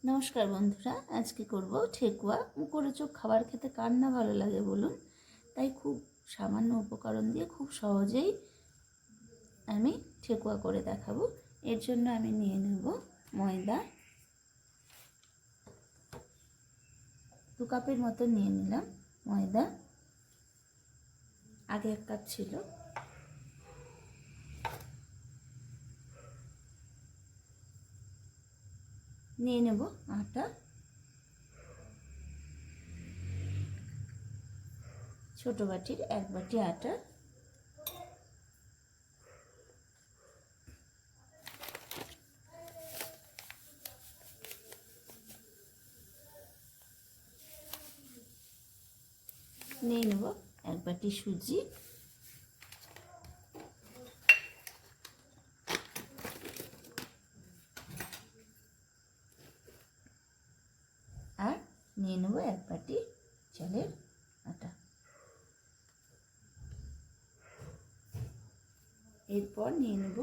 নমস্কার বন্ধুরা, আজকে করব ঠেকুয়া। মুখরোচক খাবার খেতে কার না ভালো লাগে বলুন। তাই খুব সামান্য উপকরণ দিয়ে খুব সহজেই আমি ঠেকুয়া করে দেখাবো। এর জন্য আমি নিয়ে নেব ময়দা, 2 কাপের মতো নিয়ে নিলাম ময়দা। আগে 1 কাপ ছিল। নিয়ে নেব আটা, ছোট বাটির 1 বাটি আটা। নিয়ে নেব 1 বাটি সুজি, আর নিয়ে নেব 1 বাটি চালের আটা। এরপর নিয়ে নেব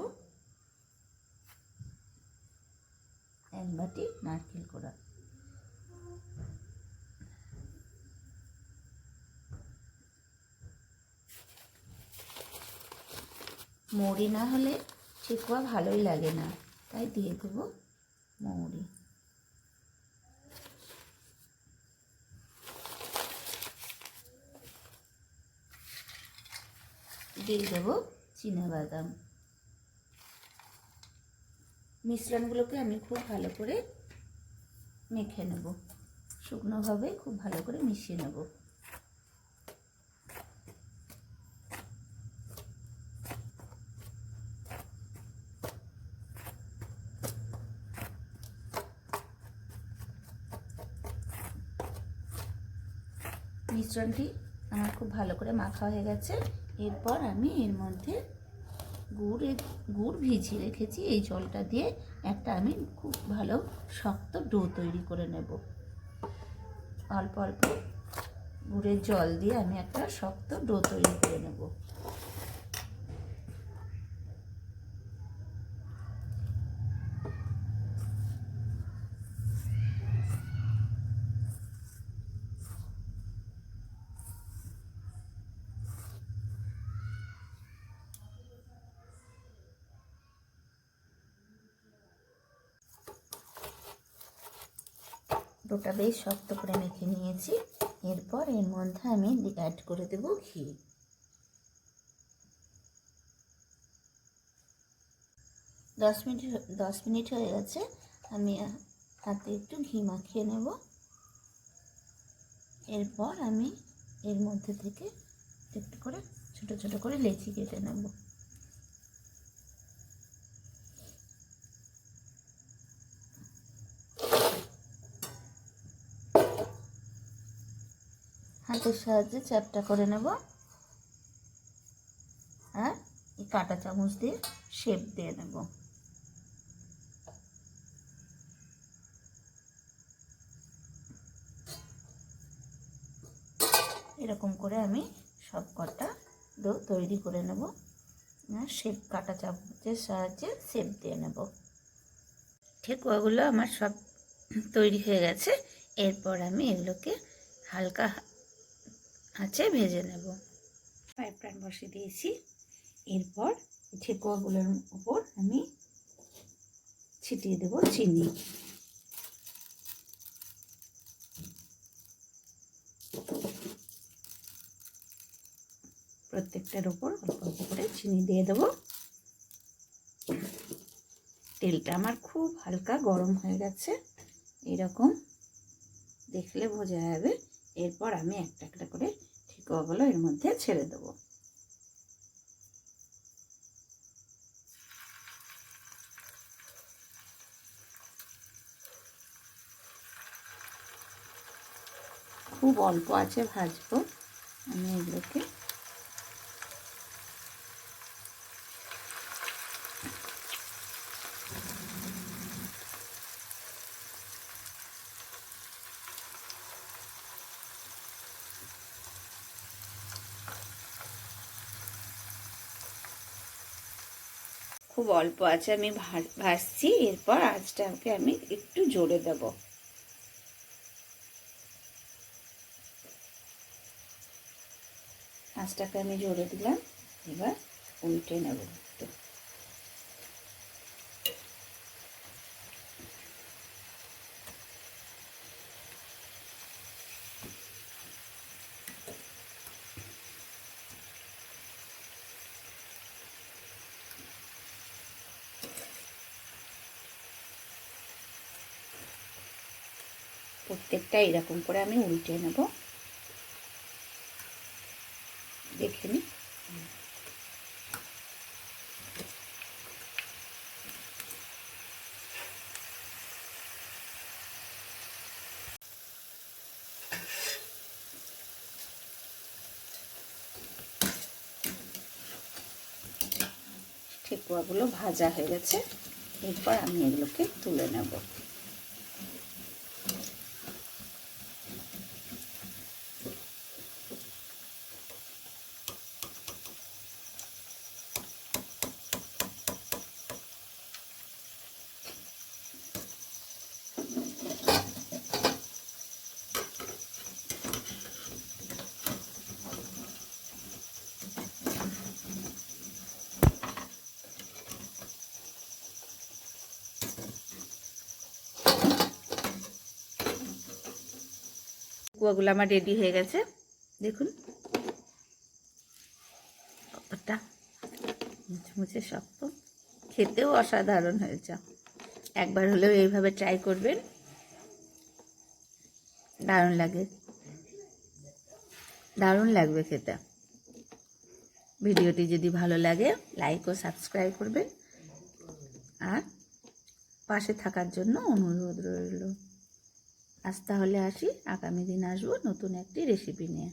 1 বাটি নারকেল কোড়া। মৌরি না হলে ঠেকুয়া ভালোই লাগে না, তাই দিয়ে দেব মৌরি। দিয়ে দেব চিনাবাদাম। মিশ্রণগুলোকে আমি খুব ভালো করে মেখে নেব, শুকনোভাবে খুব ভালো করে মিশিয়ে নেব। মিশ্রণটি আমার খুব ভালো করে মাখা হয়ে গেছে। এরপর আমি এর মধ্যে গুড় ভিজিয়ে রেখেছি, এই জলটা দিয়ে একটা আমি খুব ভালো শক্ত ডো তৈরি করে নেব। অল্প অল্প গুড়ের জল দিয়ে আমি একটা শক্ত ডো তৈরি করে নেব। ডোটা বেশ শক্ত করে মেখে নিয়েছি। এরপর এর মধ্যে আমি অ্যাড করে দেব ঘি। দশ মিনিট হয়ে গেছে। আমি হাতে একটু ঘি মাখিয়ে নেব। এরপর আমি এর মধ্যে থেকে একটু করে ছোট ছোট করে লেচি কেটে নেব। হাতের সাহায্যে চ্যাপটা করে নেব, আর এই কাঁটা চামচ দিয়ে শেপ দিয়ে নেব। এরকম করে আমি সব কটা ডো তৈরি করে নেব, শেপ কাঁটা চামচের সাহায্যে শেপ দিয়ে নেব। ঠেকুয়াগুলো আমার সব তৈরি হয়ে গেছে। এরপর আমি এগুলোকে হালকা আঁচে ভেজে নেব। ফ্রাই প্যান বসিয়ে দিয়েছি। এরপর ঠেকুয়াগুলোর উপর আমি ছিটিয়ে দেব চিনি। প্রত্যেকটার উপর অল্প অল্প করে চিনি দিয়ে দেব। তেলটা আমার খুব হালকা গরম হয়ে গেছে, এরকম দেখলে বোঝা যাবে। এরপর আমি একটা একটা করে ঠেকুয়াগুলো এর মধ্যে ছেড়ে দেব। খুব অল্প আঁচে ভাজবো আমি এগুলোকে। খুব অল্প আঁচে আমি ভাজছি। এরপর আঁচটাকে আমি একটু জোরে দেব। আঁচটাকে আমি জোরে দিলাম। এবার উল্টে নেব একটু। প্রত্যেকটা এরকম করে আমি উল্টে নেব। দেখে নিই। ঠেকুয়াগুলো ভাজা হয়ে গেছে। এরপর আমি এগুলোকে তুলে নেব। ঠেকুয়াগুলো আমার রেডি হয়ে গেছে। দেখুন কতটা মুচমুচে শক্ত, খেতেও অসাধারণ হয়েছে। একবার হলেও এইভাবে ট্রাই করবেন, দারুণ লাগে, দারুণ লাগবে খেতে। ভিডিওটি যদি ভালো লাগে লাইক ও সাবস্ক্রাইব করবেন, আর পাশে থাকার জন্য অনুরোধ রইল। আজ তাহলে আসি, আগামী দিন আসবো নতুন একটি রেসিপি নিয়ে।